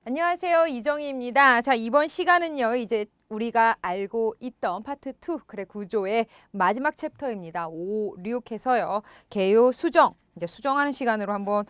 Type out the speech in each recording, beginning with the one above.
안녕하세요. 이정희입니다. 자, 이번 시간은요. 이제 우리가 알고 있던 파트 2 그래 구조의 마지막 챕터입니다. 5, 6 해서요. 개요 수정. 이제 수정하는 시간으로 한번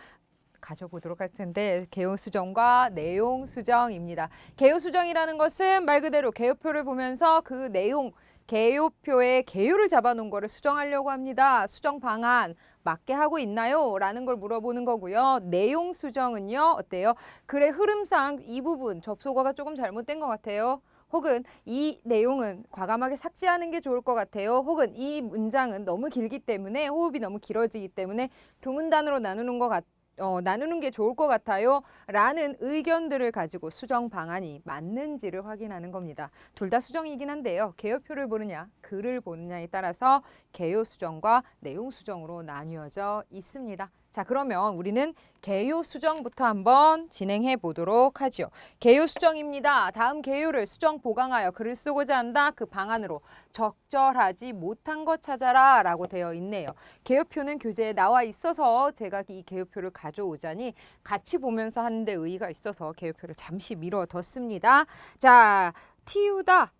가져보도록 할 텐데 개요 수정과 내용 수정입니다. 개요 수정이라는 것은 말 그대로 개요표를 보면서 그 내용 개요표에 개요를 잡아놓은 거를 수정하려고 합니다. 수정 방안 맞게 하고 있나요? 라는 걸 물어보는 거고요. 내용 수정은요. 어때요? 글의 흐름상 이 부분 접속어가 조금 잘못된 것 같아요. 혹은 이 내용은 과감하게 삭제하는 게 좋을 것 같아요. 혹은 이 문장은 너무 길기 때문에 호흡이 너무 길어지기 때문에 두 문단으로 나누는 게 좋을 것 같아요. 라는 의견들을 가지고 수정 방안이 맞는지를 확인하는 겁니다. 둘 다 수정이긴 한데요. 개요표를 보느냐, 글을 보느냐에 따라서 개요 수정과 내용 수정으로 나뉘어져 있습니다. 자, 그러면 우리는 개요 수정부터 한번 진행해 보도록 하죠. 개요 수정입니다. 다음 개요를 수정 보강하여 글을 쓰고자 한다. 그 방안으로 적절하지 못한 것 찾아라 라고 되어 있네요. 개요표는 교재에 나와 있어서 제가 이 개요표를 가져오자니 같이 보면서 하는데 의의가 있어서 개요표를 잠시 미뤄뒀습니다. 자, 띄우다.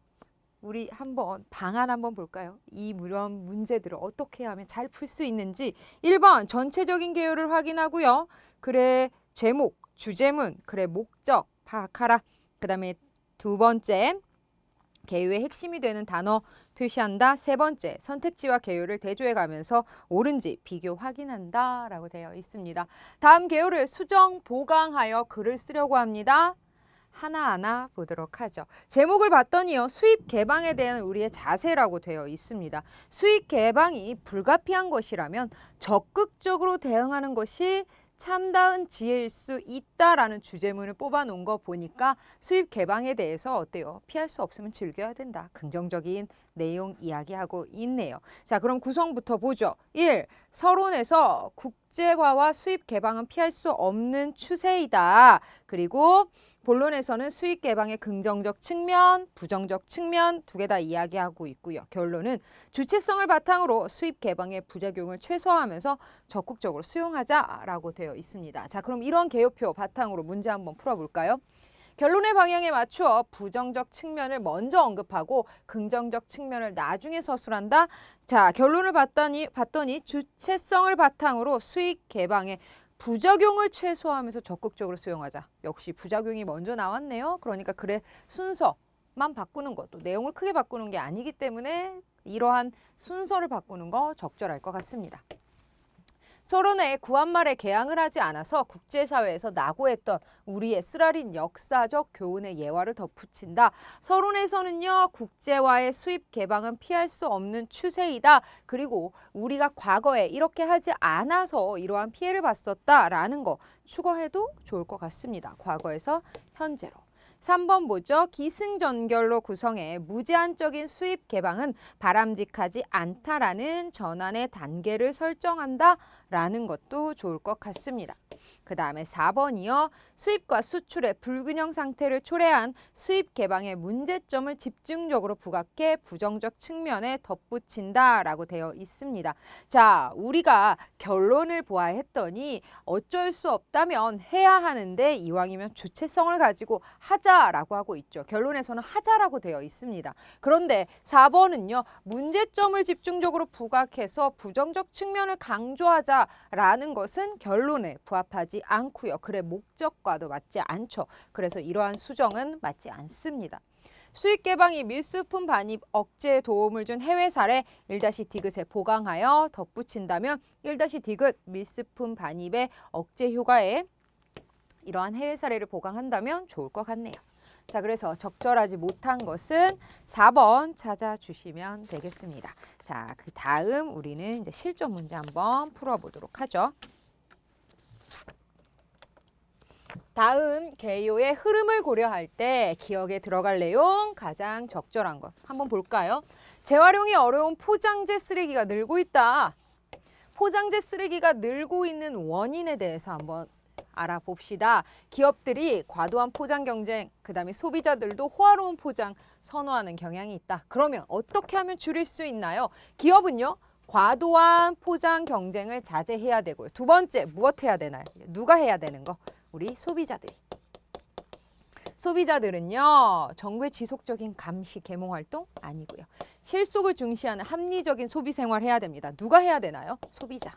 우리 한번 방안 한번 볼까요? 이런 문제들을 어떻게 하면 잘 풀 수 있는지 1번 전체적인 개요를 확인하고요. 글의 제목, 주제문, 글의 목적 파악하라. 그 다음에 두 번째 개요의 핵심이 되는 단어 표시한다. 세 번째 선택지와 개요를 대조해 가면서 옳은지 비교 확인한다 라고 되어 있습니다. 다음 개요를 수정 보강하여 글을 쓰려고 합니다. 하나하나 보도록 하죠. 제목을 봤더니요. 수입 개방에 대한 우리의 자세라고 되어 있습니다. 수입 개방이 불가피한 것이라면 적극적으로 대응하는 것이 참다운 지혜일 수 있다라는 주제문을 뽑아놓은 거 보니까 수입 개방에 대해서 어때요? 피할 수 없으면 즐겨야 된다. 긍정적인 내용 이야기하고 있네요. 자, 그럼 구성부터 보죠. 1. 서론에서 국제화와 수입 개방은 피할 수 없는 추세이다. 그리고 본론에서는 수익 개방의 긍정적 측면, 부정적 측면 두 개 다 이야기하고 있고요. 결론은 주체성을 바탕으로 수입 개방의 부작용을 최소화하면서 적극적으로 수용하자라고 되어 있습니다. 자, 그럼 이런 개요표 바탕으로 문제 한번 풀어볼까요? 결론의 방향에 맞추어 부정적 측면을 먼저 언급하고 긍정적 측면을 나중에 서술한다. 자, 결론을 봤더니 주체성을 바탕으로 수익 개방의 부작용을 최소화하면서 적극적으로 수용하자. 역시 부작용이 먼저 나왔네요. 그러니까 글의 순서만 바꾸는 것도 내용을 크게 바꾸는 게 아니기 때문에 이러한 순서를 바꾸는 거 적절할 것 같습니다. 서론에 구한말에 개항을 하지 않아서 국제사회에서 낙오했던 우리의 쓰라린 역사적 교훈의 예화를 덧붙인다. 서론에서는요. 국제화의 수입 개방은 피할 수 없는 추세이다. 그리고 우리가 과거에 이렇게 하지 않아서 이러한 피해를 봤었다라는 거 추가해도 좋을 것 같습니다. 과거에서 현재로. 3번 보죠. 기승전결로 구성해 무제한적인 수입 개방은 바람직하지 않다라는 전환의 단계를 설정한다라는 것도 좋을 것 같습니다. 그 다음에 4번이요. 수입과 수출의 불균형 상태를 초래한 수입 개방의 문제점을 집중적으로 부각해 부정적 측면에 덧붙인다라고 되어 있습니다. 자, 우리가 결론을 보아했더니 어쩔 수 없다면 해야 하는데 이왕이면 주체성을 가지고 하자라고 하고 있죠. 결론에서는 하자라고 되어 있습니다. 그런데 4번은요. 문제점을 집중적으로 부각해서 부정적 측면을 강조하자라는 것은 결론에 부합하지 않고요. 글의 목적과도 맞지 않죠. 그래서 이러한 수정은 맞지 않습니다. 수익 개방이 밀수품 반입 억제에 도움을 준 해외 사례 1-디귿에 보강하여 덧붙인다면 1-디귿 밀수품 반입의 억제 효과에 이러한 해외 사례를 보강한다면 좋을 것 같네요. 자, 그래서 적절하지 못한 것은 4번 찾아주시면 되겠습니다. 자, 그 다음 우리는 이제 실전 문제 한번 풀어보도록 하죠. 다음 개요의 흐름을 고려할 때 기억에 들어갈 내용 가장 적절한 것 한번 볼까요? 재활용이 어려운 포장재 쓰레기가 늘고 있다. 포장재 쓰레기가 늘고 있는 원인에 대해서 한번 알아봅시다. 기업들이 과도한 포장 경쟁, 그다음에 소비자들도 호화로운 포장 선호하는 경향이 있다. 그러면 어떻게 하면 줄일 수 있나요? 기업은요. 과도한 포장 경쟁을 자제해야 되고요. 두 번째, 무엇 해야 되나요? 누가 해야 되는 거? 우리 소비자들이. 소비자들은요, 정부의 지속적인 감시, 계몽 활동 아니고요. 실속을 중시하는 합리적인 소비 생활 해야 됩니다. 누가 해야 되나요? 소비자.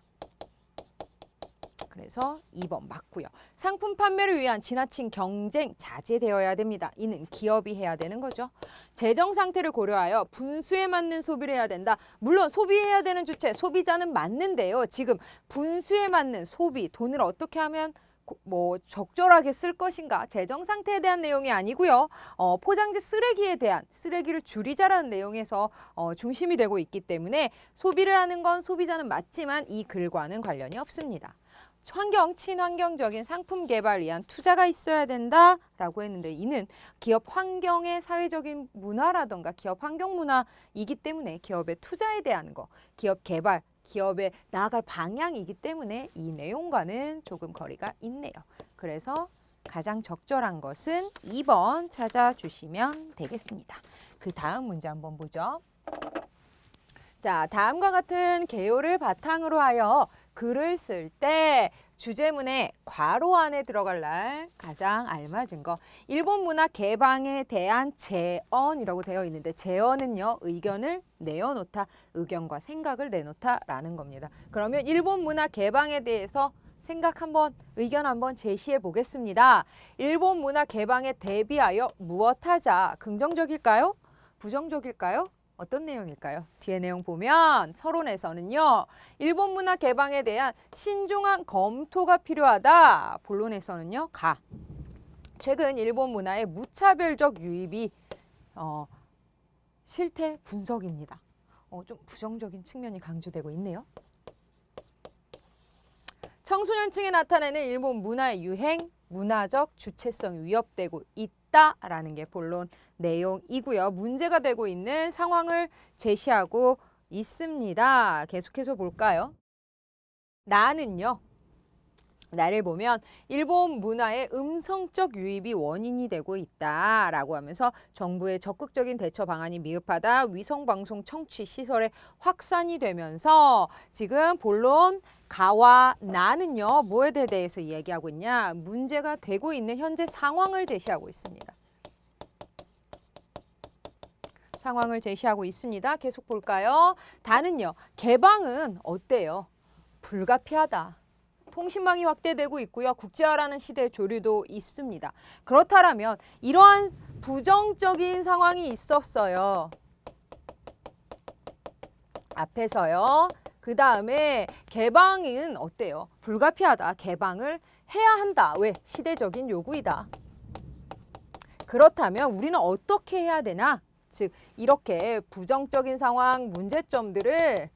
그래서 2번 맞고요. 상품 판매를 위한 지나친 경쟁 자제되어야 됩니다. 이는 기업이 해야 되는 거죠. 재정 상태를 고려하여 분수에 맞는 소비를 해야 된다. 물론 소비해야 되는 주체, 소비자는 맞는데요. 지금 분수에 맞는 소비, 돈을 어떻게 하면 뭐 적절하게 쓸 것인가, 재정 상태에 대한 내용이 아니고요. 포장재 쓰레기에 대한, 쓰레기를 줄이자라는 내용에서 중심이 되고 있기 때문에 소비를 하는 건 소비자는 맞지만 이 글과는 관련이 없습니다. 환경, 친환경적인 상품 개발 위한 투자가 있어야 된다라고 했는데 이는 기업 환경의 사회적인 문화라던가 기업 환경 문화이기 때문에 기업의 투자에 대한 거, 기업 개발, 기업의 나아갈 방향이기 때문에 이 내용과는 조금 거리가 있네요. 그래서 가장 적절한 것은 2번 찾아주시면 되겠습니다. 그 다음 문제 한번 보죠. 자, 다음과 같은 개요를 바탕으로 하여 글을 쓸 때 주제문에 괄호 안에 들어갈 날 가장 알맞은 거. 일본 문화 개방에 대한 제언이라고 되어 있는데 제언은요, 의견을 내어놓다, 의견과 생각을 내놓다라는 겁니다. 그러면 일본 문화 개방에 대해서 생각 한번, 의견 한번 제시해 보겠습니다. 일본 문화 개방에 대비하여 무엇하자. 긍정적일까요? 부정적일까요? 어떤 내용일까요? 뒤에 내용 보면 서론에서는요. 일본 문화 개방에 대한 신중한 검토가 필요하다. 본론에서는요. 가. 최근 일본 문화의 무차별적 유입이 실태 분석입니다. 좀 부정적인 측면이 강조되고 있네요. 청소년층에 나타나는 일본 문화의 유행, 문화적 주체성이 위협되고 있다라는 게 본론 내용이고요. 문제가 되고 있는 상황을 제시하고 있습니다. 계속해서 볼까요? 나는요. 나를 보면 일본 문화의 음성적 유입이 원인이 되고 있다라고 하면서 정부의 적극적인 대처 방안이 미흡하다. 위성방송 청취 시설의 확산이 되면서 지금 본론 가와 나는요. 뭐에 대해서 이야기하고 있냐. 문제가 되고 있는 현재 상황을 제시하고 있습니다. 상황을 제시하고 있습니다. 계속 볼까요? 다는요. 개방은 어때요? 불가피하다. 통신망이 확대되고 있고요. 국제화라는 시대의 조류도 있습니다. 그렇다면 이러한 부정적인 상황이 있었어요. 앞에서요. 그 다음에 개방은 어때요? 불가피하다. 개방을 해야 한다. 왜? 시대적인 요구이다. 그렇다면 우리는 어떻게 해야 되나? 즉 이렇게 부정적인 상황, 문제점들을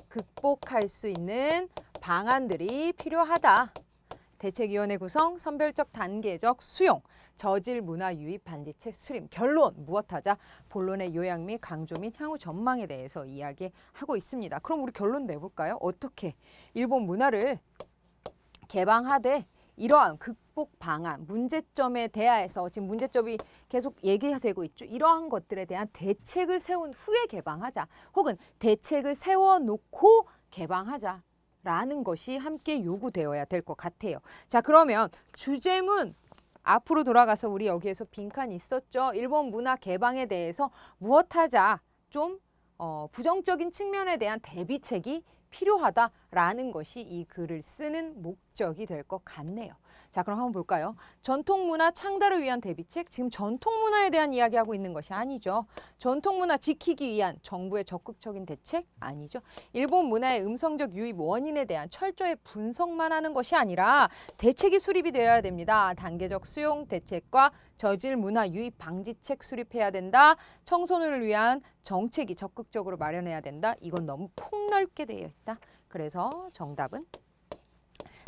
극복할 수 있는 방안들이 필요하다. 대책위원회 구성, 선별적 단계적 수용, 저질 문화 유입 반지책 수립, 결론 무엇하자? 본론의 요약 및 강조 및 향후 전망에 대해서 이야기하고 있습니다. 그럼 우리 결론 내볼까요? 어떻게 일본 문화를 개방하되 이러한 극복 방안, 문제점에 대하여서 지금 문제점이 계속 얘기가 되고 있죠. 이러한 것들에 대한 대책을 세운 후에 개방하자. 혹은 대책을 세워놓고 개방하자. 라는 것이 함께 요구되어야 될 것 같아요. 자, 그러면 주제문 앞으로 돌아가서 우리 여기에서 빈칸이 있었죠. 일본 문화 개방에 대해서 무엇하자. 좀 부정적인 측면에 대한 대비책이 필요하다라는 것이 이 글을 쓰는 목적이 될 것 같네요. 자, 그럼 한번 볼까요? 전통문화 창달을 위한 대비책, 지금 전통문화에 대한 이야기하고 있는 것이 아니죠. 전통문화 지키기 위한 정부의 적극적인 대책? 아니죠. 일본 문화의 음성적 유입 원인에 대한 철저히 분석만 하는 것이 아니라 대책이 수립이 되어야 됩니다. 단계적 수용 대책과 저질 문화 유입 방지책 수립해야 된다. 청소년을 위한 정책이 적극적으로 마련해야 된다. 이건 너무 폭넓게 되어 있다. 그래서 정답은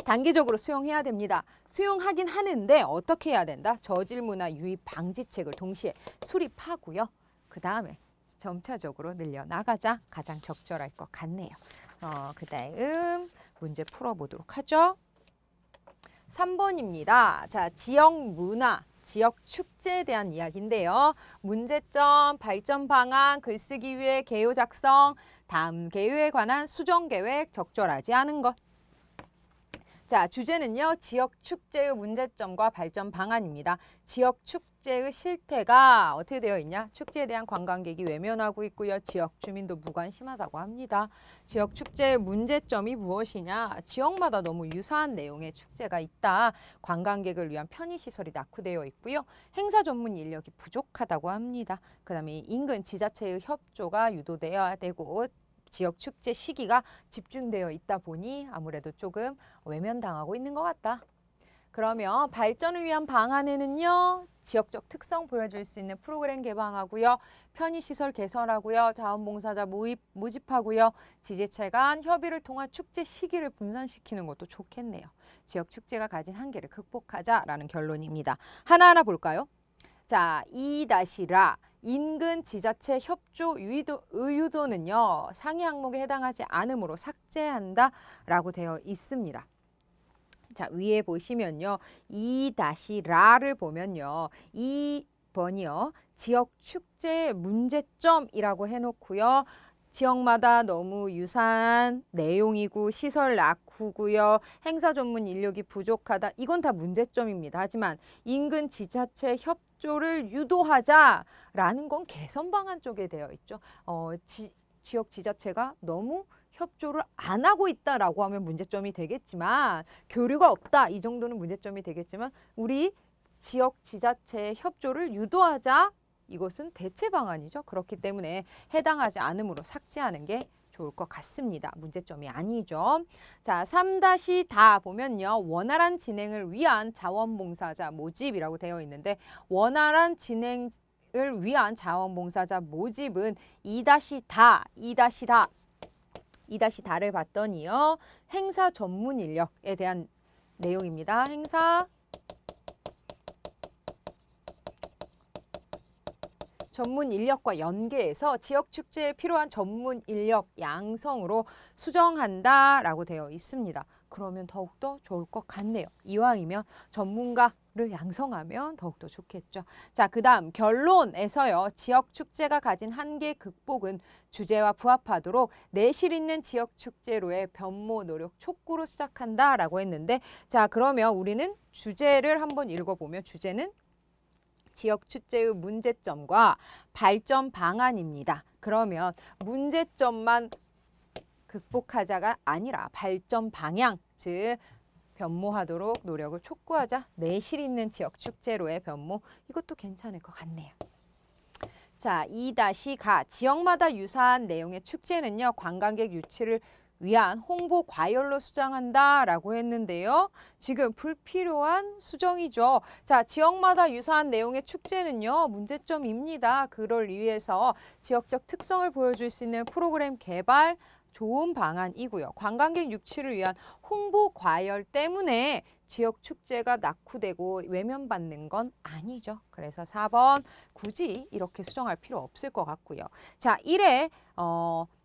단계적으로 수용해야 됩니다. 수용하긴 하는데 어떻게 해야 된다? 저질 문화 유입 방지책을 동시에 수립하고요. 그 다음에 점차적으로 늘려나가자 가장 적절할 것 같네요. 그 다음 문제 풀어보도록 하죠. 3번입니다. 자, 지역 문화, 지역 축제에 대한 이야기인데요. 문제점, 발전 방안, 글쓰기 위해 개요 작성, 다음 개요에 관한 수정 계획 적절하지 않은 것. 자, 주제는요. 지역 축제의 문제점과 발전 방안입니다. 지역 축제의 실태가 어떻게 되어 있냐? 축제에 대한 관광객이 외면하고 있고요. 지역 주민도 무관심하다고 합니다. 지역 축제의 문제점이 무엇이냐? 지역마다 너무 유사한 내용의 축제가 있다. 관광객을 위한 편의시설이 낙후되어 있고요. 행사 전문 인력이 부족하다고 합니다. 그다음에 인근 지자체의 협조가 유도되어야 되고 지역 축제 시기가 집중되어 있다 보니 아무래도 조금 외면당하고 있는 것 같다. 그러면 발전을 위한 방안에는요. 지역적 특성 보여줄 수 있는 프로그램 개방하고요. 편의시설 개선하고요. 자원봉사자 모집하고요. 지자체 간 협의를 통한 축제 시기를 분산시키는 것도 좋겠네요. 지역 축제가 가진 한계를 극복하자라는 결론입니다. 하나하나 볼까요? 자, 이-라 인근 지자체 협조 의유도는요. 상위 항목에 해당하지 않으므로 삭제한다라고 되어 있습니다. 자, 위에 보시면요. 이-라를 보면요. 2번이요. 지역 축제 문제점이라고 해놓고요. 지역마다 너무 유사한 내용이고 시설 낙후고요. 행사 전문 인력이 부족하다. 이건 다 문제점입니다. 하지만 인근 지자체 협조를 유도하자라는 건 개선 방안 쪽에 되어 있죠. 지역 지자체가 너무 협조를 안 하고 있다라고 하면 문제점이 되겠지만 교류가 없다. 이 정도는 문제점이 되겠지만 우리 지역 지자체의 협조를 유도하자. 이것은 대체 방안이죠. 그렇기 때문에 해당하지 않으므로 삭제하는 게 좋을 것 같습니다. 문제점이 아니죠. 자, 3-다 보면요. 원활한 진행을 위한 자원봉사자 모집이라고 되어 있는데 원활한 진행을 위한 자원봉사자 모집은 2-다를 봤더니요. 행사 전문 인력에 대한 내용입니다. 행사 전문 인력과 연계해서 지역 축제에 필요한 전문 인력 양성으로 수정한다라고 되어 있습니다. 그러면 더욱더 좋을 것 같네요. 이왕이면 전문가를 양성하면 더욱더 좋겠죠. 자, 그다음 결론에서요. 지역 축제가 가진 한계 극복은 주제와 부합하도록 내실 있는 지역 축제로의 변모 노력 촉구로 시작한다라고 했는데 자, 그러면 우리는 주제를 한번 읽어보면 주제는 지역 축제의 문제점과 발전 방안입니다. 그러면 문제점만 극복하자가 아니라 발전 방향, 즉 변모하도록 노력을 촉구하자. 내실 있는 지역 축제로의 변모, 이것도 괜찮을 것 같네요. 자, 2-가 지역마다 유사한 내용의 축제는요. 관광객 유치를 위한 홍보 과열로 수정한다라고 했는데요. 지금 불필요한 수정이죠. 자, 지역마다 유사한 내용의 축제는요. 문제점입니다. 그걸 위해서 지역적 특성을 보여줄 수 있는 프로그램 개발 좋은 방안이고요. 관광객 유치를 위한 홍보 과열 때문에 지역 축제가 낙후되고 외면받는 건 아니죠. 그래서 4번 굳이 이렇게 수정할 필요 없을 것 같고요. 자, 1에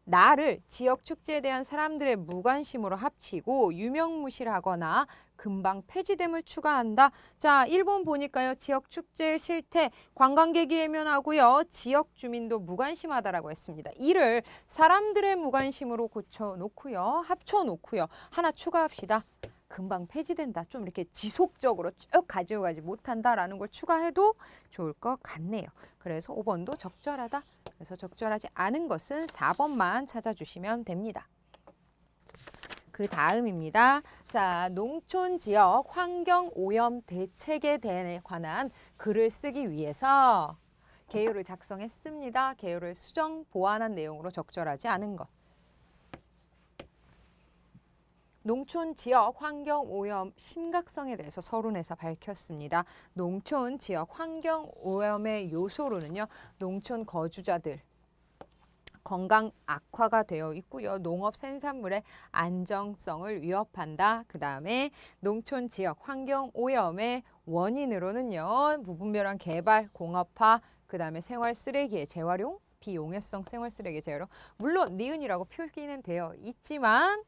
나를 지역 축제에 대한 사람들의 무관심으로 합치고 유명무실하거나 금방 폐지됨을 추가한다. 자, 1번 보니까요. 지역 축제의 실태, 관광객이 외면하고요. 지역 주민도 무관심하다라고 했습니다. 이를 사람들의 무관심으로 고쳐놓고요. 합쳐놓고요. 하나 추가합시다. 금방 폐지된다. 좀 이렇게 지속적으로 쭉 가지고 가지 못한다라는 걸 추가해도 좋을 것 같네요. 그래서 5번도 적절하다. 그래서 적절하지 않은 것은 4번만 찾아주시면 됩니다. 그 다음입니다. 자, 농촌 지역 환경 오염 대책에 관한 글을 쓰기 위해서 개요를 작성했습니다. 개요를 수정, 보완한 내용으로 적절하지 않은 것. 농촌 지역 환경 오염 심각성에 대해서 서론에서 밝혔습니다. 농촌 지역 환경 오염의 요소로는요. 농촌 거주자들 건강 악화가 되어 있고요. 농업 생산물의 안정성을 위협한다. 그다음에 농촌 지역 환경 오염의 원인으로는요. 무분별한 개발, 공업화, 그다음에 생활 쓰레기의 재활용, 비용해성 생활 쓰레기 재활용. 물론 니은이라고 표기는 되어 있지만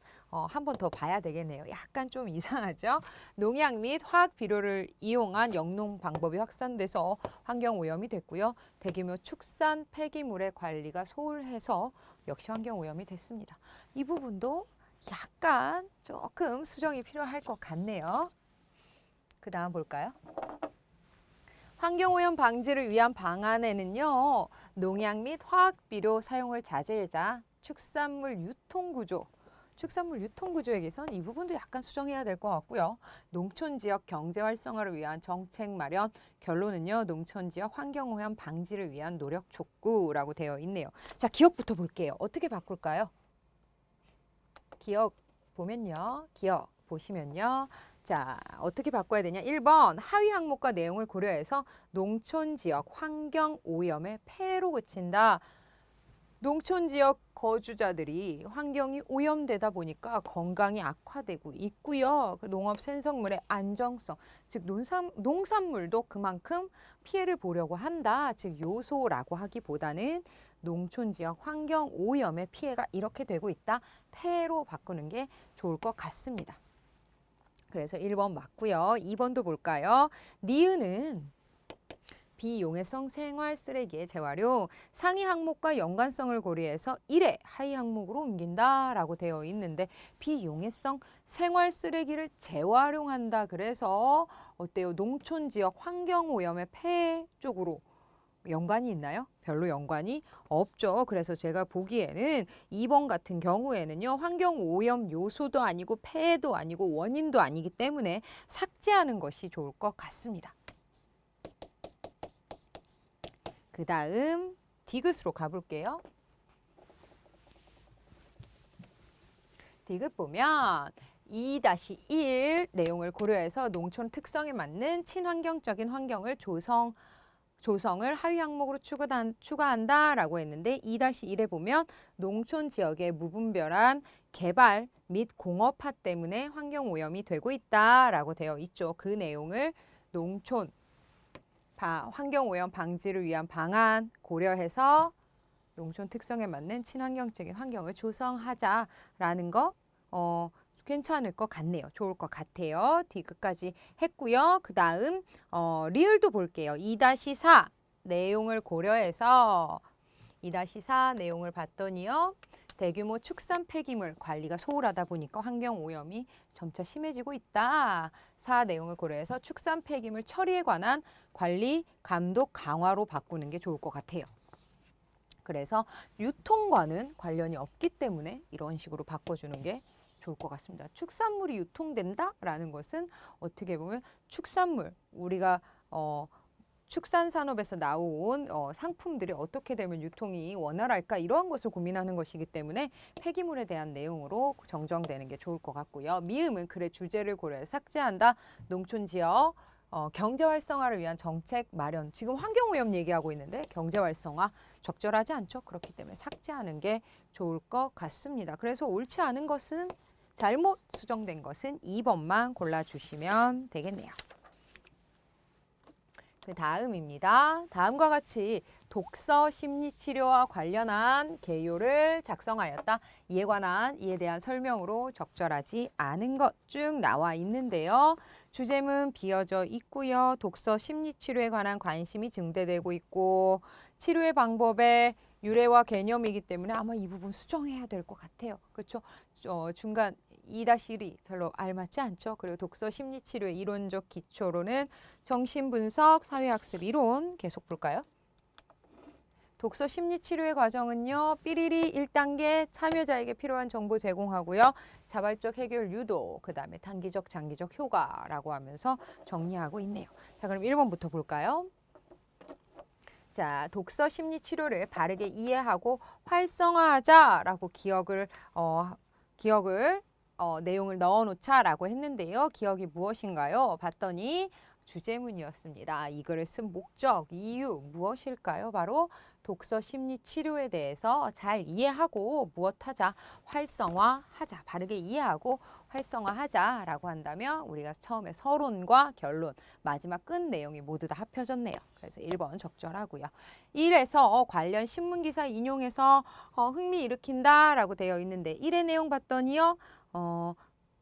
한 번 더 봐야 되겠네요. 약간 좀 이상하죠. 농약 및 화학 비료를 이용한 영농 방법이 확산돼서 환경 오염이 됐고요. 대규모 축산 폐기물의 관리가 소홀해서 역시 환경 오염이 됐습니다. 이 부분도 약간 조금 수정이 필요할 것 같네요. 그 다음 볼까요? 환경오염 방지를 위한 방안에는요, 농약 및 화학비료 사용을 자제하자 축산물 유통구조에 대해서는 이 부분도 약간 수정해야 될 것 같고요. 농촌지역 경제 활성화를 위한 정책 마련, 결론은요, 농촌지역 환경오염 방지를 위한 노력 촉구라고 되어 있네요. 자, 기억부터 볼게요. 어떻게 바꿀까요? 기억 보시면요. 자, 어떻게 바꿔야 되냐? 1번 하위 항목과 내용을 고려해서 농촌지역 환경오염의 폐해로 그친다. 농촌지역 거주자들이 환경이 오염되다 보니까 건강이 악화되고 있고요. 농업 생산물의 안정성, 즉 농산물도 그만큼 피해를 보려고 한다. 즉 요소라고 하기보다는 농촌지역 환경오염의 피해가 이렇게 되고 있다. 폐해로 바꾸는 게 좋을 것 같습니다. 그래서 1번 맞고요. 2번도 볼까요? 니은은 비용해성 생활 쓰레기의 재활용 상위 항목과 연관성을 고려해서 1회 하위 항목으로 옮긴다라고 되어 있는데 비용해성 생활 쓰레기를 재활용한다. 그래서 어때요? 농촌 지역 환경 오염의 폐해 쪽으로 연관이 있나요? 별로 연관이 없죠. 그래서 제가 보기에는 2번 같은 경우에는요. 환경 오염 요소도 아니고 폐해도 아니고 원인도 아니기 때문에 삭제하는 것이 좋을 것 같습니다. 그 다음 디귿으로 가볼게요. 디귿 보면 2-1 내용을 고려해서 농촌 특성에 맞는 친환경적인 환경을 조성을 하위 항목으로 추가한다라고 했는데 2-1에 보면 농촌 지역의 무분별한 개발 및 공업화 때문에 환경 오염이 되고 있다라고 되어 있죠. 그 내용을 농촌 환경오염 방지를 위한 방안 고려해서 농촌 특성에 맞는 친환경적인 환경을 조성하자라는 거 괜찮을 것 같네요. 좋을 것 같아요. 디귿까지 했고요. 그 다음 리을도 볼게요. 2-4 내용을 고려해서 2-4 내용을 봤더니요. 대규모 축산 폐기물 관리가 소홀하다 보니까 환경오염이 점차 심해지고 있다. 4 내용을 고려해서 축산 폐기물 처리에 관한 관리 감독 강화로 바꾸는 게 좋을 것 같아요. 그래서 유통과는 관련이 없기 때문에 이런 식으로 바꿔주는 게 좋을 것 같습니다. 축산물이 유통된다라는 것은 어떻게 보면 축산물, 우리가 축산산업에서 나온 상품들이 어떻게 되면 유통이 원활할까 이러한 것을 고민하는 것이기 때문에 폐기물에 대한 내용으로 정정되는 게 좋을 것 같고요. 미음은 글의 주제를 고려해 삭제한다. 농촌지역 경제 활성화를 위한 정책 마련. 지금 환경오염 얘기하고 있는데 경제 활성화 적절하지 않죠. 그렇기 때문에 삭제하는 게 좋을 것 같습니다. 그래서 옳지 않은 것은 잘못 수정된 것은 2번만 골라주시면 되겠네요. 그 다음입니다. 다음과 같이 독서 심리치료와 관련한 개요를 작성하였다. 이에 대한 설명으로 적절하지 않은 것 쭉 나와 있는데요. 주제문 비어져 있고요. 독서 심리치료에 관한 관심이 증대되고 있고 치료의 방법의 유래와 개념이기 때문에 아마 이 부분 수정해야 될 것 같아요. 그렇죠? 중간 2-1이 별로 알맞지 않죠. 그리고 독서 심리치료의 이론적 기초로는 정신분석, 사회학습 이론 계속 볼까요? 독서 심리치료의 과정은요. 삐리리 1단계 참여자에게 필요한 정보 제공하고요. 자발적 해결 유도, 그 다음에 단기적, 장기적 효과라고 하면서 정리하고 있네요. 자, 그럼 1번부터 볼까요? 자, 독서 심리치료를 바르게 이해하고 활성화하자라고 내용을 넣어놓자라고 했는데요. 기억이 무엇인가요? 봤더니 주제문이었습니다. 이 글을 쓴 목적, 이유 무엇일까요? 바로 독서 심리 치료에 대해서 잘 이해하고 무엇하자, 활성화하자, 바르게 이해하고 활성화하자라고 한다면 우리가 처음에 서론과 결론, 마지막 끝 내용이 모두 다 합쳐졌네요. 그래서 1번 적절하고요. 1에서 관련 신문기사 인용해서 흥미 일으킨다라고 되어 있는데 1의 내용 봤더니요.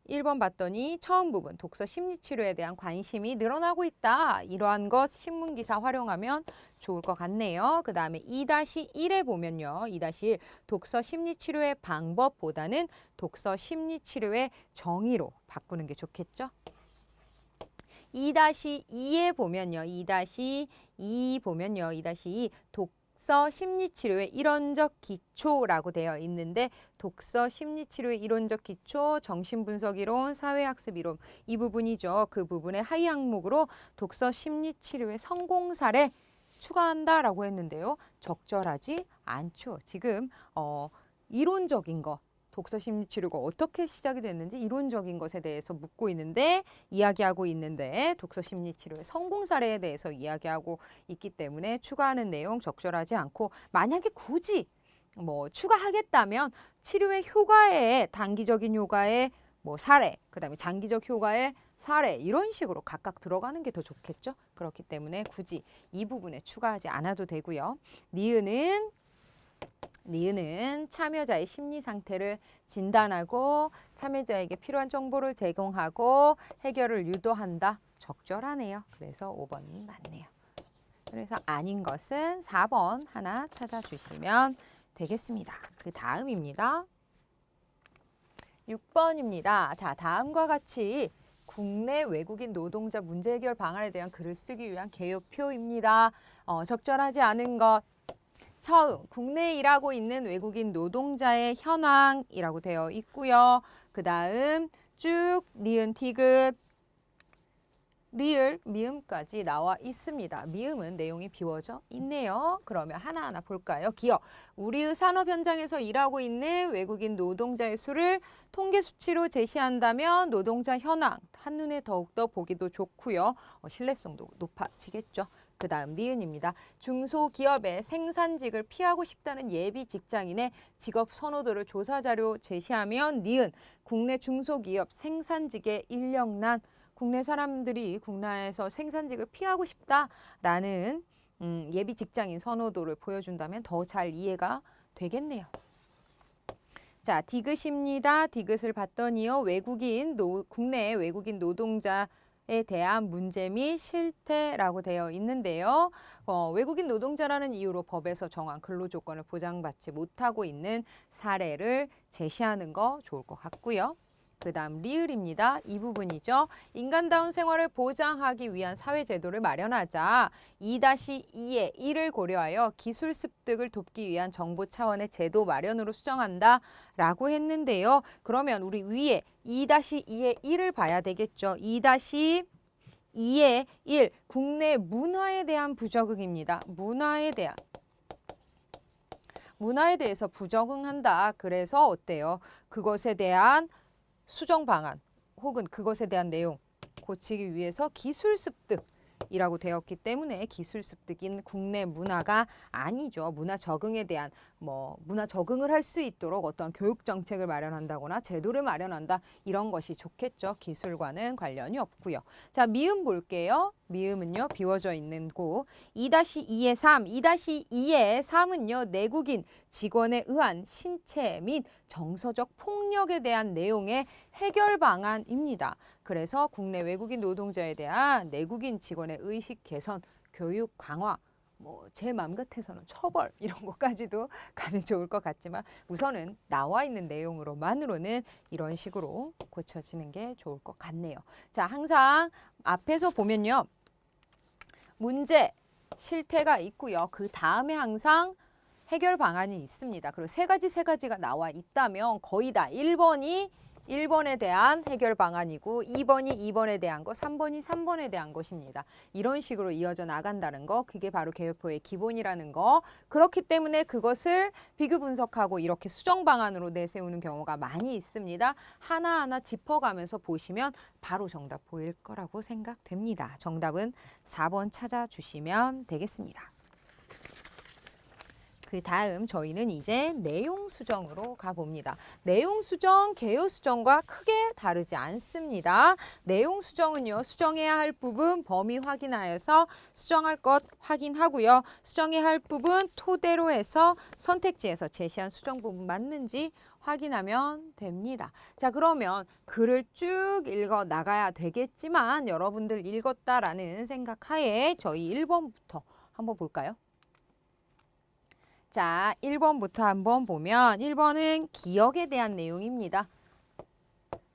1번 봤더니 처음 부분 독서 심리치료에 대한 관심이 늘어나고 있다. 이러한 것 신문기사 활용하면 좋을 것 같네요. 그 다음에 2-1에 보면요. 2-1 독서 심리치료의 방법보다는 독서 심리치료의 정의로 바꾸는 게 좋겠죠. 2-2에 보면요. 2-2 보면요. 2-2 독서 심리치료의 이론적 기초라고 되어 있는데 독서 심리치료의 이론적 기초, 정신분석이론, 사회학습이론 이 부분이죠. 그 부분의 하위 항목으로 독서 심리치료의 성공 사례 추가한다라고 했는데요. 적절하지 않죠. 지금 이론적인 거 독서 심리 치료가 어떻게 시작이 됐는지 이론적인 것에 대해서 묻고 있는데 이야기하고 있는데 독서 심리 치료의 성공 사례에 대해서 이야기하고 있기 때문에 추가하는 내용 적절하지 않고 만약에 굳이 뭐 추가하겠다면 치료의 효과에 단기적인 효과의 뭐 사례, 그다음에 장기적 효과의 사례 이런 식으로 각각 들어가는 게 더 좋겠죠. 그렇기 때문에 굳이 이 부분에 추가하지 않아도 되고요. 니은은 참여자의 심리 상태를 진단하고 참여자에게 필요한 정보를 제공하고 해결을 유도한다. 적절하네요. 그래서 5번이 맞네요. 그래서 아닌 것은 4번 하나 찾아주시면 되겠습니다. 그 다음입니다. 6번입니다. 자, 다음과 같이 국내 외국인 노동자 문제 해결 방안에 대한 글을 쓰기 위한 개요표입니다. 적절하지 않은 것. 처음 국내에 일하고 있는 외국인 노동자의 현황이라고 되어 있고요. 그 다음 쭉 니은 티귿 리을 미음까지 나와 있습니다. 미음은 내용이 비워져 있네요. 그러면 하나하나 볼까요? 기억. 우리의 산업 현장에서 일하고 있는 외국인 노동자의 수를 통계 수치로 제시한다면 노동자 현황 한눈에 더욱더 보기도 좋고요. 신뢰성도 높아지겠죠. 그 다음 니은입니다. 중소기업의 생산직을 피하고 싶다는 예비 직장인의 직업 선호도를 조사자료 제시하면 니은 국내 중소기업 생산직의 인력난 국내 사람들이 국내에서 생산직을 피하고 싶다라는 예비 직장인 선호도를 보여준다면 더 잘 이해가 되겠네요. 자, 디귿입니다. 디귿을 봤더니요. 국내 외국인 노동자에 대한 문제 및 실태라고 되어 있는데요. 외국인 노동자라는 이유로 법에서 정한 근로조건을 보장받지 못하고 있는 사례를 제시하는 거 좋을 것 같고요. 그 다음 리을입니다. 이 부분이죠. 인간다운 생활을 보장하기 위한 사회제도를 마련하자 2-2의 1을 고려하여 기술 습득을 돕기 위한 정부 차원의 제도 마련으로 수정한다 라고 했는데요. 그러면 우리 위에 2-2의 1을 봐야 되겠죠. 2-2의 1 국내 문화에 대한 부적응입니다. 문화에 대해서 부적응한다. 그래서 어때요? 그것에 대한 수정 방안 혹은 그것에 대한 내용 고치기 위해서 기술 습득이라고 되었기 때문에 기술 습득인 국내 문화가 아니죠. 문화 적응에 대한 문화 적응을 할 수 있도록 어떤 교육 정책을 마련한다거나 제도를 마련한다 이런 것이 좋겠죠. 기술과는 관련이 없고요. 자, 미음 볼게요. 미음은요 비워져 있는 곳 2-2의 3, 2-2의 3은요 내국인 직원에 의한 신체 및 정서적 폭력에 대한 내용의 해결 방안입니다. 그래서 국내 외국인 노동자에 대한 내국인 직원의 의식 개선, 교육 강화 제 마음 같아서는 처벌 이런 것까지도 가면 좋을 것 같지만 우선은 나와 있는 내용으로만으로는 이런 식으로 고쳐지는 게 좋을 것 같네요. 자, 항상 앞에서 보면요. 문제, 실태가 있고요. 그 다음에 항상 해결 방안이 있습니다. 그리고 세 가지가 나와 있다면 거의 다 1번에 대한 해결 방안이고 2번이 2번에 대한 것, 3번이 3번에 대한 것입니다. 이런 식으로 이어져 나간다는 거, 그게 바로 개요표의 기본이라는 거. 그렇기 때문에 그것을 비교 분석하고 이렇게 수정 방안으로 내세우는 경우가 많이 있습니다. 하나하나 짚어가면서 보시면 바로 정답 보일 거라고 생각됩니다. 정답은 4번 찾아주시면 되겠습니다. 그 다음 저희는 이제 내용 수정으로 가봅니다. 내용 수정, 개요 수정과 크게 다르지 않습니다. 내용 수정은요, 수정해야 할 부분 범위 확인하여서 수정할 것 확인하고요. 수정해야 할 부분 토대로 해서 선택지에서 제시한 수정 부분 맞는지 확인하면 됩니다. 자, 그러면 글을 쭉 읽어 나가야 되겠지만 여러분들 읽었다라는 생각하에 저희 1번부터 한번 볼까요? 자, 1번부터 한번 보면 1번은 기억에 대한 내용입니다.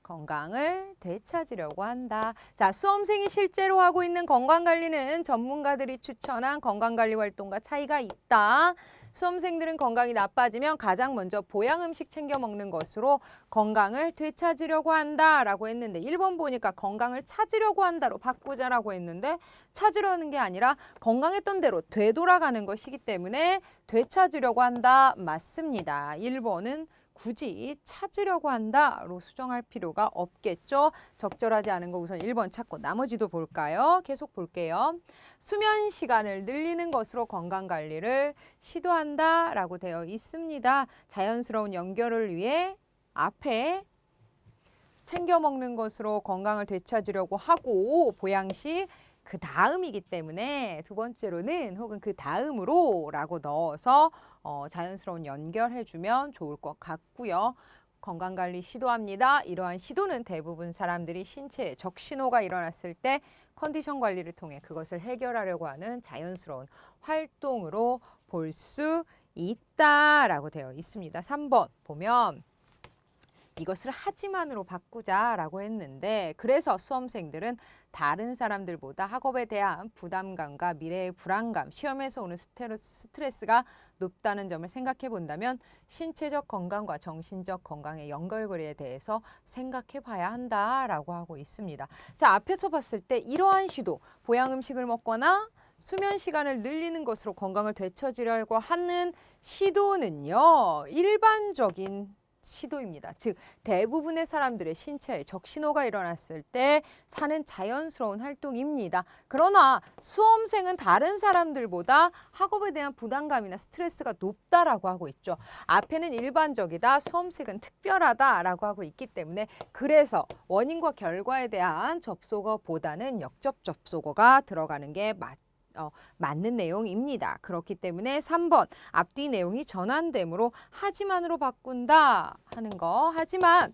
건강을 되찾으려고 한다. 자, 수험생이 실제로 하고 있는 건강관리는 전문가들이 추천한 건강관리 활동과 차이가 있다. 수험생들은 건강이 나빠지면 가장 먼저 보양음식 챙겨 먹는 것으로 건강을 되찾으려고 한다라고 했는데 1번 보니까 건강을 찾으려고 한다로 바꾸자라고 했는데 찾으려는 게 아니라 건강했던 대로 되돌아가는 것이기 때문에 되찾으려고 한다. 맞습니다. 1번은 굳이 찾으려고 한다로 수정할 필요가 없겠죠. 적절하지 않은 거 우선 1번 찾고 나머지도 볼까요? 계속 볼게요. 수면 시간을 늘리는 것으로 건강관리를 시도한다라고 되어 있습니다. 자연스러운 연결을 위해 앞에 챙겨 먹는 것으로 건강을 되찾으려고 하고 보양식 그 다음이기 때문에 두 번째로는 혹은 그 다음으로 라고 넣어서 자연스러운 연결해주면 좋을 것 같고요. 건강관리 시도합니다. 이러한 시도는 대부분 사람들이 신체에 적신호가 일어났을 때 컨디션 관리를 통해 그것을 해결하려고 하는 자연스러운 활동으로 볼 수 있다라고 되어 있습니다. 3번 보면 이것을 하지만으로 바꾸자라고 했는데 그래서 수험생들은 다른 사람들보다 학업에 대한 부담감과 미래의 불안감, 시험에서 오는 스트레스가 높다는 점을 생각해 본다면 신체적 건강과 정신적 건강의 연결고리에 대해서 생각해 봐야 한다라고 하고 있습니다. 자, 앞에서 봤을 때 이러한 시도, 보양 음식을 먹거나 수면 시간을 늘리는 것으로 건강을 되찾으려고 하는 시도는요, 일반적인 시도입니다. 즉 대부분의 사람들의 신체에 적신호가 일어났을 때 사는 자연스러운 활동입니다. 그러나 수험생은 다른 사람들보다 학업에 대한 부담감이나 스트레스가 높다라고 하고 있죠. 앞에는 일반적이다, 수험생은 특별하다라고 하고 있기 때문에 그래서 원인과 결과에 대한 접속어보다는 역접 접속어가 들어가는 게 맞는 내용입니다. 그렇기 때문에 3번 앞뒤 내용이 전환되므로 하지만으로 바꾼다 하는 거. 하지만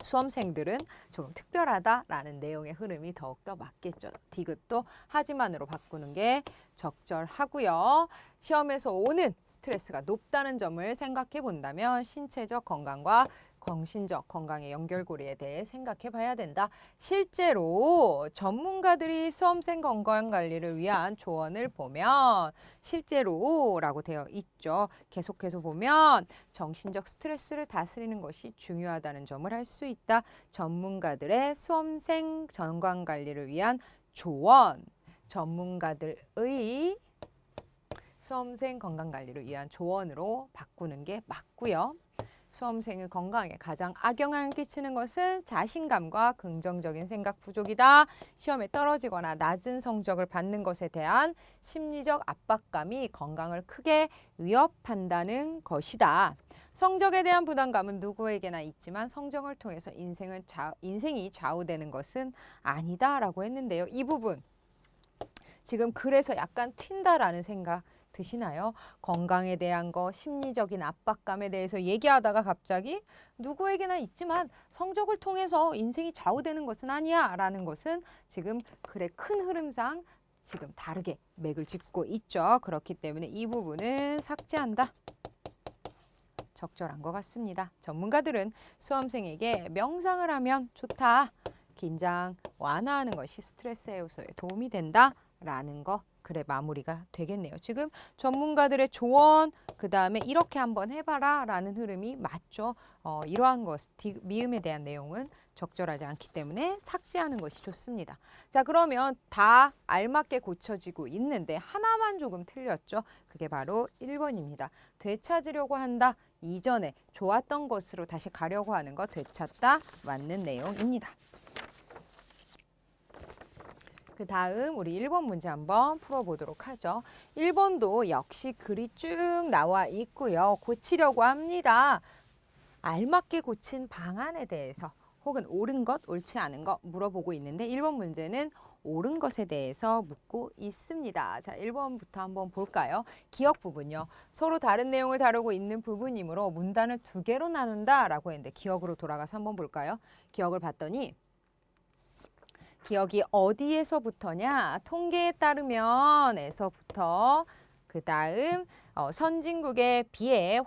수험생들은 조금 특별하다라는 내용의 흐름이 더욱더 맞겠죠. 디귿도 하지만으로 바꾸는 게 적절하고요. 시험에서 오는 스트레스가 높다는 점을 생각해 본다면 신체적 건강과 정신적 건강의 연결고리에 대해 생각해 봐야 된다. 실제로 전문가들이 수험생 건강관리를 위한 조언을 보면 실제로라고 되어 있죠. 계속해서 보면 정신적 스트레스를 다스리는 것이 중요하다는 점을 알 수 있다. 전문가들의 수험생 건강관리를 위한 조언, 전문가들의 수험생 건강관리를 위한 조언으로 바꾸는 게 맞고요. 수험생의 건강에 가장 악영향을 끼치는 것은 자신감과 긍정적인 생각 부족이다. 시험에 떨어지거나 낮은 성적을 받는 것에 대한 심리적 압박감이 건강을 크게 위협한다는 것이다. 성적에 대한 부담감은 누구에게나 있지만 성적을 통해서 인생이 좌우되는 것은 아니다라고 했는데요. 이 부분 지금 그래서 약간 튄다라는 생각 드시나요? 건강에 대한 거, 심리적인 압박감에 대해서 얘기하다가 갑자기 누구에게나 있지만 성적을 통해서 인생이 좌우되는 것은 아니야 라는 것은 지금 글의 큰 흐름상 지금 다르게 맥을 짚고 있죠. 그렇기 때문에 이 부분은 삭제한다. 적절한 것 같습니다. 전문가들은 수험생에게 명상을 하면 좋다. 긴장 완화하는 것이 스트레스 해소에 도움이 된다. 라는 거 글의 마무리가 되겠네요. 지금 전문가들의 조언 그 다음에 이렇게 한번 해봐라 라는 흐름이 맞죠. 이러한 것 미음에 대한 내용은 적절하지 않기 때문에 삭제하는 것이 좋습니다. 자, 그러면 다 알맞게 고쳐지고 있는데 하나만 조금 틀렸죠. 그게 바로 1번입니다. 되찾으려고 한다. 이전에 좋았던 것으로 다시 가려고 하는 것 되찾다 맞는 내용입니다. 그 다음 우리 1번 문제 한번 풀어보도록 하죠. 1번도 역시 글이 쭉 나와 있고요. 고치려고 합니다. 알맞게 고친 방안에 대해서 혹은 옳은 것, 옳지 않은 것 물어보고 있는데 1번 문제는 옳은 것에 대해서 묻고 있습니다. 자, 1번부터 한번 볼까요? 기억 부분요. 서로 다른 내용을 다루고 있는 부분이므로 문단을 두 개로 나눈다라고 했는데 기억으로 돌아가서 한번 볼까요? 기억을 봤더니 기억이 어디에서부터냐? 통계에 따르면에서부터 그 다음 선진국에 비해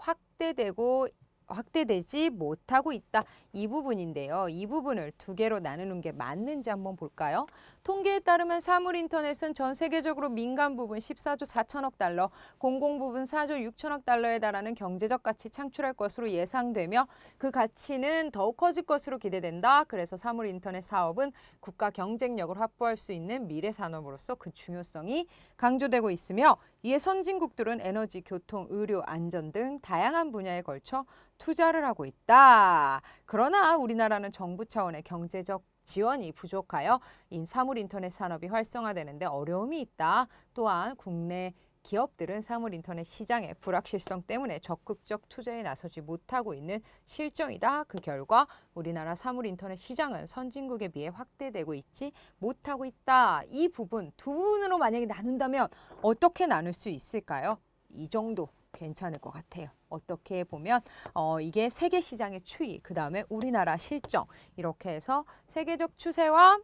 확대되지 못하고 있다. 이 부분인데요. 이 부분을 두 개로 나누는 게 맞는지 한번 볼까요? 통계에 따르면 사물인터넷은 전 세계적으로 민간 부분 14조 4천억 달러, 공공 부분 4조 6천억 달러에 달하는 경제적 가치 창출할 것으로 예상되며 그 가치는 더욱 커질 것으로 기대된다. 그래서 사물인터넷 사업은 국가 경쟁력을 확보할 수 있는 미래 산업으로서 그 중요성이 강조되고 있으며 이에 선진국들은 에너지, 교통, 의료, 안전 등 다양한 분야에 걸쳐 투자를 하고 있다. 그러나 우리나라는 정부 차원의 경제적 지원이 부족하여 사물인터넷 산업이 활성화되는데 어려움이 있다. 또한 국내 기업들은 사물인터넷 시장의 불확실성 때문에 적극적 투자에 나서지 못하고 있는 실정이다. 그 결과 우리나라 사물인터넷 시장은 선진국에 비해 확대되고 있지 못하고 있다. 이 부분 두 부분으로 만약에 나눈다면 어떻게 나눌 수 있을까요? 이 정도 괜찮을 것 같아요. 어떻게 보면 이게 세계 시장의 추이, 그 다음에 우리나라 실정 이렇게 해서 세계적 추세와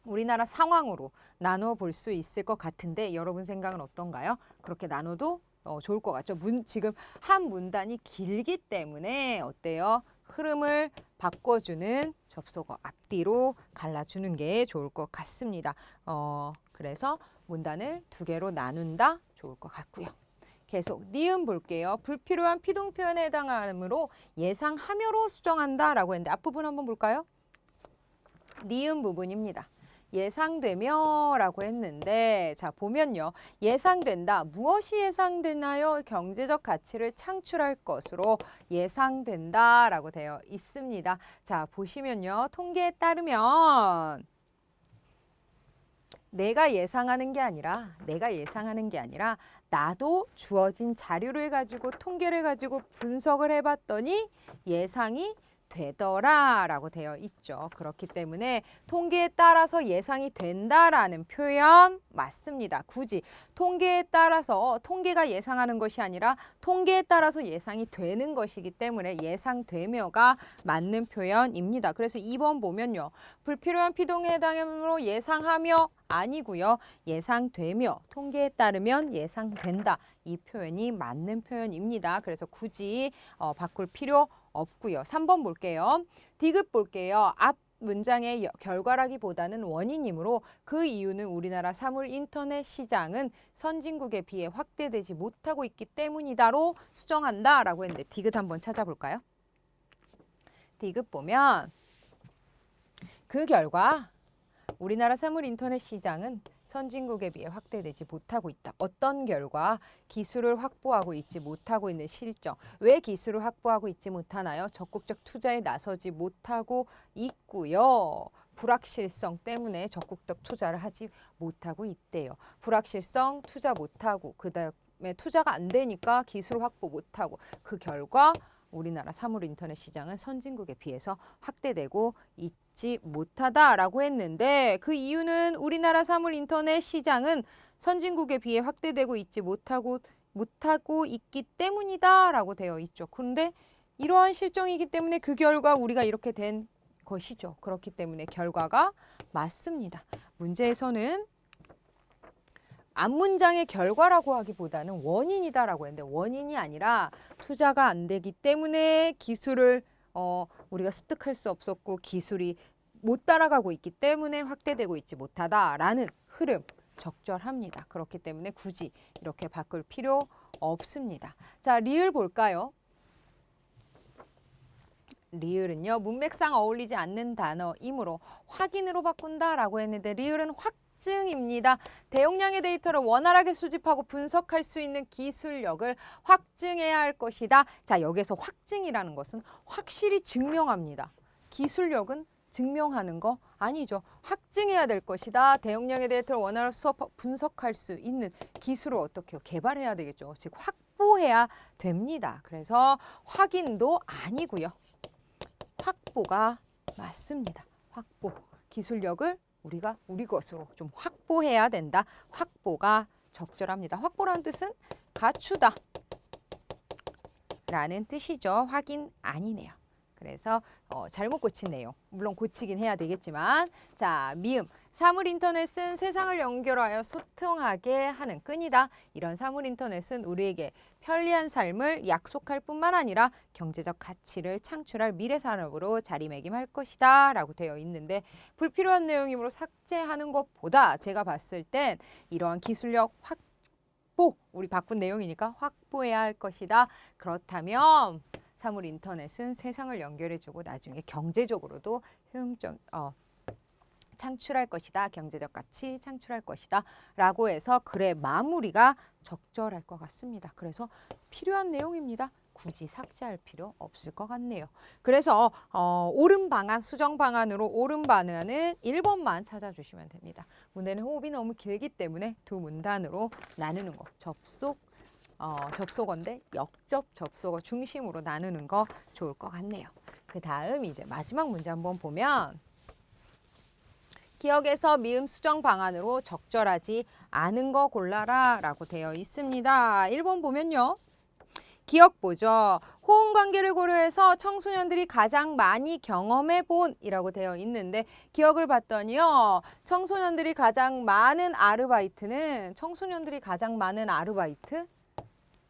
우리나라 상황으로 나눠 볼 수 있을 것 같은데 여러분 생각은 어떤가요? 그렇게 나눠도 좋을 것 같죠. 지금 한 문단이 길기 때문에 어때요? 흐름을 바꿔주는 접속어 앞뒤로 갈라주는 게 좋을 것 같습니다. 그래서 문단을 두 개로 나눈다 좋을 것 같고요. 계속 니은 볼게요. 불필요한 피동 표현에 해당하므로 예상하며로 수정한다라고 했는데 앞부분 한번 볼까요? 니은 부분입니다. 예상되며라고 했는데 자 보면요. 예상된다. 무엇이 예상되나요? 경제적 가치를 창출할 것으로 예상된다라고 되어 있습니다. 자 보시면요. 통계에 따르면 내가 예상하는 게 아니라 나도 주어진 자료를 가지고 통계를 가지고 분석을 해봤더니 예상이 되더라라고 되어 있죠. 그렇기 때문에 통계에 따라서 예상이 된다라는 표현 맞습니다. 굳이 통계에 따라서 통계가 예상하는 것이 아니라 통계에 따라서 예상이 되는 것이기 때문에 예상되며가 맞는 표현입니다. 그래서 2번 보면요. 불필요한 피동에 해당하므로 예상하며 아니고요. 예상되며 통계에 따르면 예상된다. 이 표현이 맞는 표현입니다. 그래서 굳이 바꿀 필요 없고요. 3번 볼게요. 디귿 볼게요. 앞 문장의 결과라기보다는 원인이므로 그 이유는 우리나라 사물 인터넷 시장은 선진국에 비해 확대되지 못하고 있기 때문이다로 수정한다라고 했는데 디귿 한번 찾아볼까요? 디귿 보면 그 결과 우리나라 사물 인터넷 시장은 선진국에 비해 확대되지 못하고 있다. 어떤 결과? 기술을 확보하고 있지 못하고 있는 실정. 왜 기술을 확보하고 있지 못하나요? 적극적 투자에 나서지 못하고 있고요. 불확실성 때문에 적극적 투자를 하지 못하고 있대요. 불확실성, 투자 못하고 그다음에 투자가 안 되니까 기술 확보 못하고 그 결과 우리나라 사물 인터넷 시장은 선진국에 비해서 확대되고 있지 못하다라고 했는데 그 이유는 우리나라 사물 인터넷 시장은 선진국에 비해 확대되고 있지 못하고 있기 때문이다라고 되어 있죠. 그런데 이러한 실정이기 때문에 그 결과 우리가 이렇게 된 것이죠. 그렇기 때문에 결과가 맞습니다. 문제에서는 앞문장의 결과라고 하기보다는 원인이다라고 했는데 원인이 아니라 투자가 안 되기 때문에 기술을 우리가 습득할 수 없었고 기술이 못 따라가고 있기 때문에 확대되고 있지 못하다라는 흐름 적절합니다. 그렇기 때문에 굳이 이렇게 바꿀 필요 없습니다. 자, 리을 볼까요? 리을은요. 문맥상 어울리지 않는 단어이므로 확인으로 바꾼다라고 했는데 리을은 확증입니다. 대용량의 데이터를 원활하게 수집하고 분석할 수 있는 기술력을 확증해야 할 것이다. 자, 여기서 확증이라는 것은 확실히 증명합니다. 기술력은 증명하는 거 아니죠. 확증해야 될 것이다. 대용량의 데이터를 원활하게 분석할 수 있는 기술을 어떻게 개발해야 되겠죠. 즉 확보해야 됩니다. 그래서 확인도 아니고요. 확보가 맞습니다. 확보. 기술력을 우리가 우리 것으로 좀 확보해야 된다. 확보가 적절합니다. 확보라는 뜻은 갖추다 라는 뜻이죠. 확인 아니네요. 그래서 잘못 고친 내용. 물론 고치긴 해야 되겠지만 자, 미음. 사물 인터넷은 세상을 연결하여 소통하게 하는 끈이다. 이런 사물 인터넷은 우리에게 편리한 삶을 약속할 뿐만 아니라 경제적 가치를 창출할 미래 산업으로 자리매김할 것이다 라고 되어 있는데 불필요한 내용이므로 삭제하는 것보다 제가 봤을 땐 이러한 기술력 확보, 우리 바꾼 내용이니까 확보해야 할 것이다. 그렇다면 사물 인터넷은 세상을 연결해주고 나중에 경제적으로도 효용적 창출할 것이다. 경제적 가치 창출할 것이다. 라고 해서 글의 마무리가 적절할 것 같습니다. 그래서 필요한 내용입니다. 굳이 삭제할 필요 없을 것 같네요. 그래서 옳은 방안, 수정 방안으로 옳은 방안은 1번만 찾아주시면 됩니다. 문제는 호흡이 너무 길기 때문에 두 문단으로 나누는 거. 접속어인데 역접 접속어 중심으로 나누는 거 좋을 것 같네요. 그 다음 이제 마지막 문제 한번 보면 기억에서 미음 수정 방안으로 적절하지 않은 거 골라라 라고 되어 있습니다. 1번 보면요. 기억 보죠. 호응 관계를 고려해서 청소년들이 가장 많이 경험해 본 이라고 되어 있는데 기억을 봤더니요. 청소년들이 가장 많은 아르바이트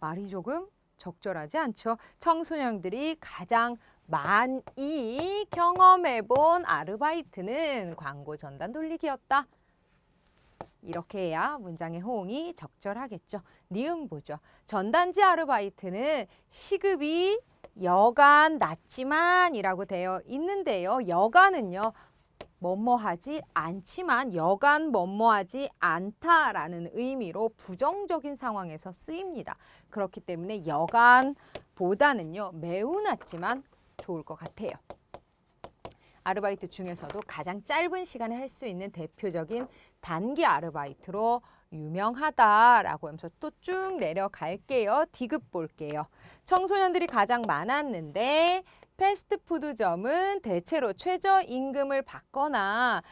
말이 조금 적절하지 않죠. 청소년들이 가장 많이 경험해본 아르바이트는 광고 전단 돌리기였다. 이렇게 해야 문장의 호응이 적절하겠죠. 니은 보죠. 전단지 아르바이트는 시급이 여간 낮지만 이라고 되어 있는데요. 여간은요. 뭐뭐하지 않지만 여간 뭐뭐하지 않다라는 의미로 부정적인 상황에서 쓰입니다. 그렇기 때문에 여간보다는요. 매우 낮지만 좋을 것 같아요. 아르바이트 중에서도 가장 짧은 시간에 할 수 있는 대표적인 단기 아르바이트로 유명하다라고 하면서 또 쭉 내려갈게요. 디귿 볼게요. 청소년들이 가장 많았는데 패스트푸드점은 대체로 최저임금을 받거나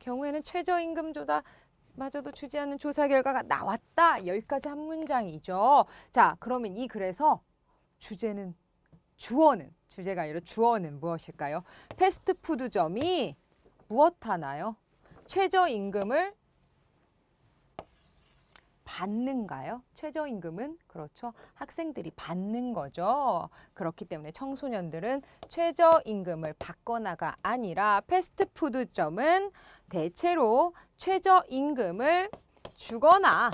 경우에는 최저임금조차 마저도 주지 않는 조사 결과가 나왔다. 여기까지 한 문장이죠. 자, 그러면 그래서 주제가 아니라 주어는 무엇일까요? 패스트푸드점이 무엇 하나요? 최저임금을 받는가요? 최저임금은 그렇죠. 학생들이 받는 거죠. 그렇기 때문에 청소년들은 최저임금을 받거나가 아니라 패스트푸드점은 대체로 최저임금을 주거나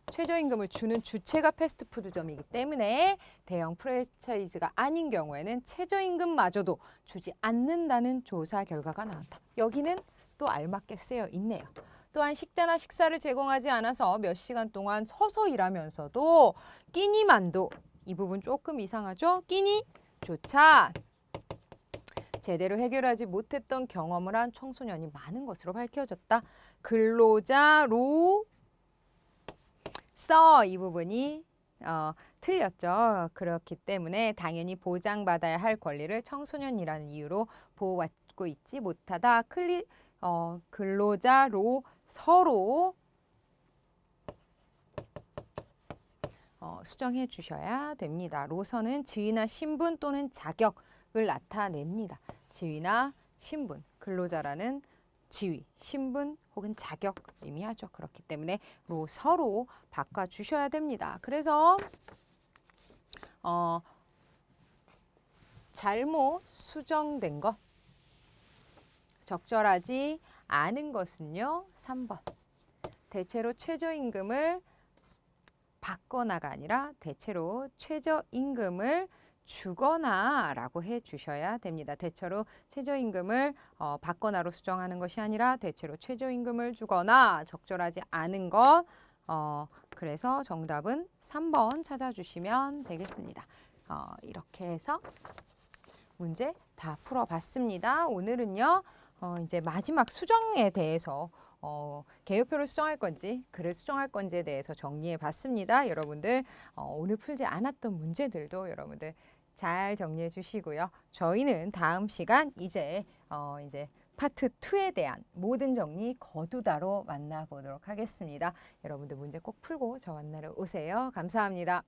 최저임금을 주는 주체가 패스트푸드점이기 때문에 대형 프랜차이즈가 아닌 경우에는 최저임금마저도 주지 않는다는 조사 결과가 나왔다. 여기는 또 알맞게 쓰여 있네요. 또한 식대나 식사를 제공하지 않아서 몇 시간 동안 서서 일하면서도 끼니만두, 이 부분 조금 이상하죠? 끼니조차 제대로 해결하지 못했던 경험을 한 청소년이 많은 것으로 밝혀졌다. 근로자로 이 부분이 틀렸죠. 그렇기 때문에 당연히 보장받아야 할 권리를 청소년이라는 이유로 보호받고 있지 못하다. 근로자로 서로 수정해 주셔야 됩니다. 로서는 지위나 신분 또는 자격을 나타냅니다. 지위나 신분, 근로자라는 지위, 신분 혹은 자격 의미하죠. 그렇기 때문에 서로 바꿔주셔야 됩니다. 그래서 잘못 수정된 것, 적절하지 않은 것은요. 3번. 대체로 최저임금을 받거나가 아니라 대체로 최저임금을 주거나 라고 해주셔야 됩니다. 대체로 최저임금을 받거나로 수정하는 것이 아니라 대체로 최저임금을 주거나 적절하지 않은 것. 그래서 정답은 3번 찾아주시면 되겠습니다. 이렇게 해서 문제 다 풀어봤습니다. 오늘은요, 이제 마지막 수정에 대해서 개요표를 수정할 건지 글을 수정할 건지에 대해서 정리해 봤습니다. 여러분들 오늘 풀지 않았던 문제들도 여러분들 잘 정리해 주시고요. 저희는 다음 시간 이제 파트 2에 대한 모든 정리 거두다로 만나보도록 하겠습니다. 여러분들 문제 꼭 풀고 저 만나러 오세요. 감사합니다.